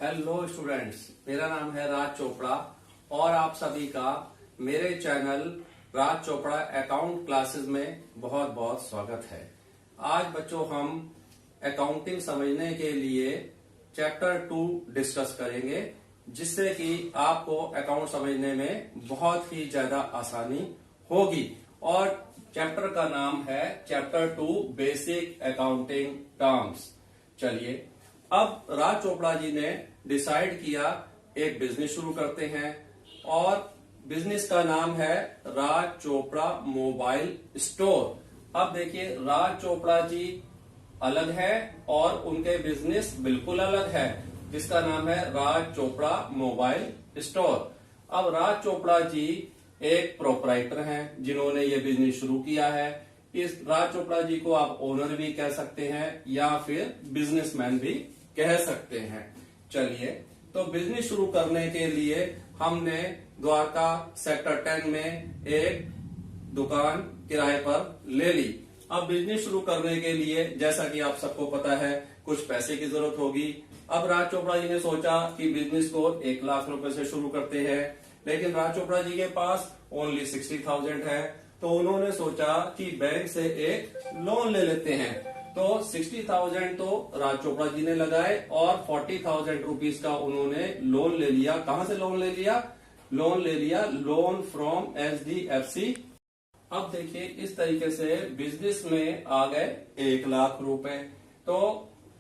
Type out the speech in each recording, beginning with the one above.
Hello students, मेरा नाम है राज चोपड़ा और आप सभी का मेरे चैनल राज चोपड़ा अकाउंट क्लासेस में बहुत बहुत स्वागत है। आज बच्चों हम अकाउंटिंग समझने के लिए चैप्टर 2 डिस्कस करेंगे, जिससे कि आपको अकाउंट समझने में बहुत ही ज्यादा आसानी होगी। और चैप्टर का नाम है चैप्टर 2 बेसिक अकाउंटिंग टर्म्स। चलिए, अब राज चोपड़ा जी ने डिसाइड किया एक बिजनेस शुरू करते हैं और बिजनेस का नाम है राज चोपड़ा मोबाइल स्टोर। अब देखिए, राज चोपड़ा जी अलग है और उनके बिजनेस बिल्कुल अलग है, जिसका नाम है राज चोपड़ा मोबाइल स्टोर। अब राज चोपड़ा जी एक प्रोपराइटर हैं जिन्होंने ये बिजनेस शुरू किया है। इस राज चोपड़ा जी को आप ओनर भी कह सकते हैं या फिर बिजनेसमैन भी कह सकते हैं। चलिए, तो बिजनेस शुरू करने के लिए हमने द्वारका सेक्टर 10 में एक दुकान किराए पर ले ली। अब बिजनेस शुरू करने के लिए, जैसा कि आप सबको पता है, कुछ पैसे की जरूरत होगी। अब राज चोपड़ा जी ने सोचा कि बिजनेस को 1 लाख रुपए से शुरू करते हैं, लेकिन राज चोपड़ा जी के पास ओनली 60,000 है। तो उन्होंने सोचा कि बैंक से एक लोन ले लेते हैं। तो 60,000 तो राज चोपड़ा जी ने लगाए और 40,000 रुपीज का उन्होंने लोन ले लिया। कहां से लोन ले लिया? Loan from HDFC। अब देखिए, इस तरीके से बिजनेस में आ गए 1 लाख रुपए। तो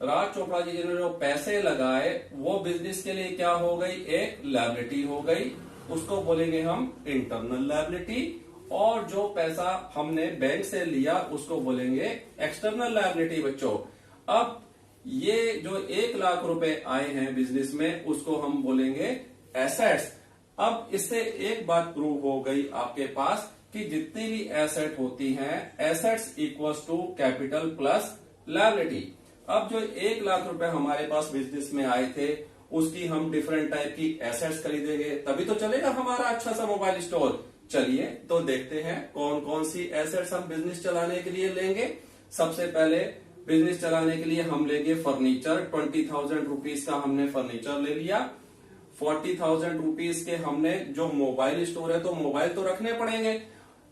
राज चोपड़ा जी ने जो पैसे लगाए वो बिजनेस के लिए क्या हो गई? एक लायबिलिटी हो गई। उसको बोलेंगे हम इंटरनल लायबिलिटी। और जो पैसा हमने बैंक से लिया उसको बोलेंगे एक्सटर्नल लायबिलिटी। बच्चों, अब ये जो 1 लाख रुपए आए हैं बिजनेस में, उसको हम बोलेंगे एसेट्स। अब इससे एक बात प्रूव हो गई आपके पास कि जितनी भी एसेट होती हैं, assets equals to capital plus liability. अब जो 1 लाख रुपए हमारे पास बिजनेस में आए थे, उसकी हम डिफरेंट टाइप की एसेट्स खरीदेंगे, तभी तो चलेगा हमारा अच्छा सा मोबाइल स्टोर। चलिए, तो देखते हैं कौन कौन सी एसेट्स हम बिजनेस चलाने के लिए लेंगे। सबसे पहले बिजनेस चलाने के लिए हम लेंगे फर्नीचर। 20,000 रुपीज का हमने फर्नीचर ले लिया। 40,000 रुपीज के हमने जो मोबाइल स्टोर है, तो मोबाइल तो रखने पड़ेंगे।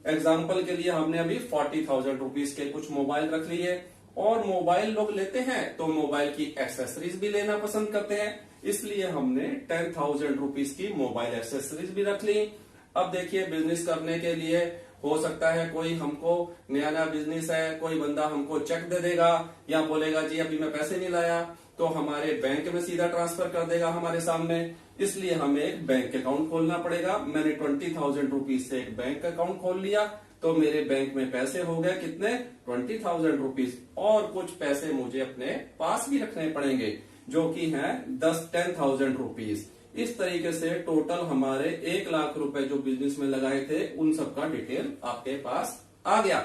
एग्जाम्पल के लिए हमने अभी 40,000 रुपीज के कुछ मोबाइल रख लिए। और मोबाइल लोग लेते हैं तो मोबाइल की एक्सेसरीज भी लेना पसंद करते हैं, इसलिए हमने 10,000 रुपीज की मोबाइल एक्सेसरीज भी रख ली। अब देखिए, बिजनेस करने के लिए हो सकता है कोई हमको नया बिजनेस है, कोई बंदा हमको चेक दे देगा या बोलेगा जी अभी मैं पैसे नहीं लाया, तो हमारे बैंक में सीधा ट्रांसफर कर देगा हमारे सामने। इसलिए हमें एक बैंक अकाउंट खोलना पड़ेगा। मैंने 20,000 रुपीज से एक बैंक अकाउंट खोल लिया, तो मेरे बैंक में पैसे हो गए कितने? 20,000 रुपीज। और कुछ पैसे मुझे अपने पास भी रखने पड़ेंगे, जो कि हैं 10,000 रुपीज। इस तरीके से टोटल हमारे 1 लाख रुपए जो बिजनेस में लगाए थे, उन सब का डिटेल आपके पास आ गया।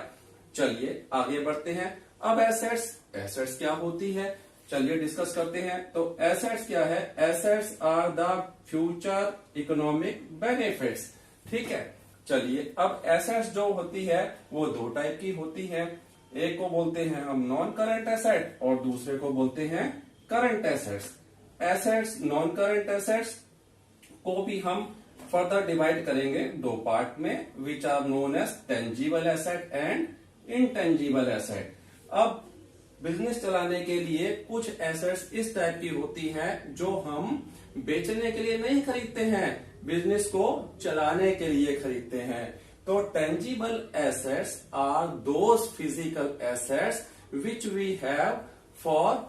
चलिए आगे बढ़ते हैं। अब एसेट्स क्या होती है, चलिए डिस्कस करते हैं। तो एसेट्स क्या है? Assets are the future economic benefits. ठीक है, चलिए, अब एसेट्स जो होती है वो 2 टाइप की होती है। एक को बोलते हैं हम नॉन करंट एसेट और दूसरे को बोलते हैं current assets. Assets, non current assets को भी हम फर्दर डिवाइड करेंगे 2 पार्ट में, which are known as tangible asset and intangible asset. अब बिजनेस चलाने के लिए कुछ एसेट्स इस टाइप की होती हैं जो हम बेचने के लिए नहीं खरीदते हैं, बिजनेस को चलाने के लिए खरीदते हैं। तो tangible assets are those physical assets which we have for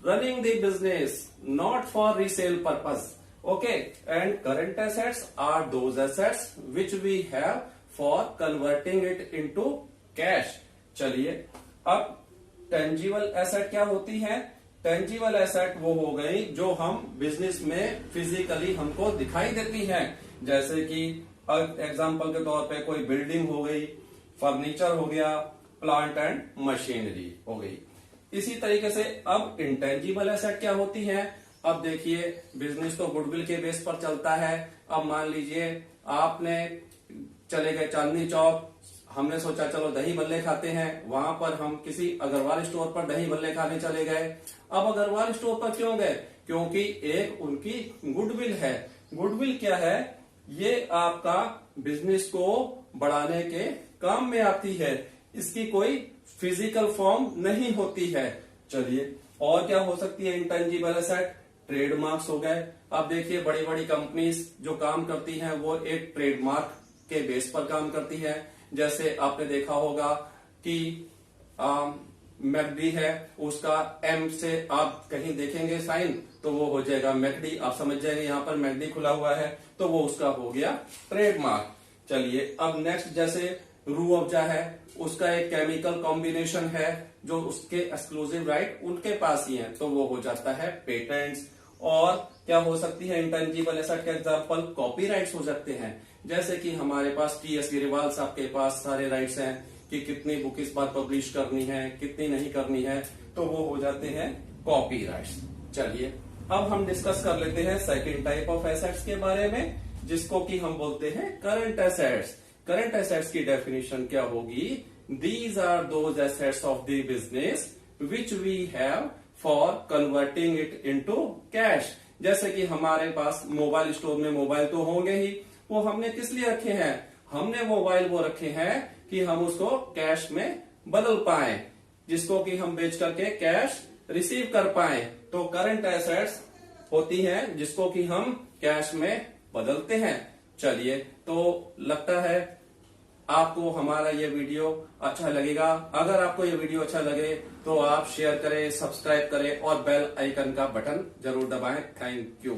running the business, not for resale purpose. Okay, and current assets are those assets which we have for converting it into cash. चलिए, अब tangible asset क्या होती है? tangible asset वो हो गई जो हम बिजनेस में फिजिकली हमको दिखाई देती हैं, जैसे कि एग्जाम्पल के तौर पे कोई बिल्डिंग हो गई, फर्नीचर हो गया, प्लांट एंड मशीनरी हो गई। इसी तरीके से अब इंटेंजिबल एसेट क्या होती है? अब देखिए, बिजनेस तो गुडविल के बेस पर चलता है। अब मान लीजिए आपने चले गए चांदनी चौक, हमने सोचा चलो दही भल्ले खाते हैं, वहां पर हम किसी अग्रवाल स्टोर पर दही भल्ले खाने चले गए। अब अग्रवाल स्टोर पर क्यों गए? क्योंकि एक उनकी गुडविल है। गुडविल क्या है? ये आपका बिजनेस को बढ़ाने के काम में आती है, इसकी कोई फिजिकल फॉर्म नहीं होती है। चलिए, और क्या हो सकती है इंटेंजिबल एसेट? ट्रेडमार्क्स हो गए। अब देखिए, बड़ी बड़ी कंपनीज जो काम करती हैं वो एक ट्रेडमार्क के बेस पर काम करती है। जैसे आपने देखा होगा कि मैकडी है, उसका एम से आप कहीं देखेंगे साइन तो वो हो जाएगा मैकडी, आप समझ जाएंगे यहाँ पर मैकडी खुला हुआ है तो वो उसका हो गया ट्रेडमार्क। चलिए, अब नेक्स्ट जैसे रू अफ़ज़ा है, उसका एक केमिकल कॉम्बिनेशन है जो उसके एक्सक्लूसिव राइट उनके पास ही है तो वो हो जाता है पेटेंट्स। और क्या हो सकती है इंटेंजिबल एसेट का एग्जांपल? कॉपीराइट्स हो सकते हैं। जैसे कि हमारे पास टी.एस. गिरिवाल साहब के पास सारे राइट्स हैं कि कितनी बुक इस बार पब्लिश करनी है, कितनी नहीं करनी है, तो वो हो जाते हैं कॉपीराइट्स। चलिए, अब हम डिस्कस कर लेते हैं सेकंड टाइप ऑफ एसेट्स के बारे में, जिसको कि हम बोलते हैं करंट एसेट्स। करंट एसेट्स की डेफिनेशन क्या होगी? These are those assets of the business which we have for converting it into cash. जैसे कि हमारे पास मोबाइल स्टोर में मोबाइल तो होंगे ही, वो हमने किस लिए रखे हैं? हमने मोबाइल वो रखे हैं कि हम उसको कैश में बदल पाए, जिसको कि हम बेच करके कैश रिसीव कर पाए। तो करंट एसेट्स होती हैं जिसको कि हम कैश में बदलते हैं। चलिए, तो लगता है आपको हमारा ये वीडियो अच्छा लगेगा। अगर आपको ये वीडियो अच्छा लगे तो आप शेयर करें, सब्सक्राइब करें और बेल आइकन का बटन जरूर दबाएं। Thank you.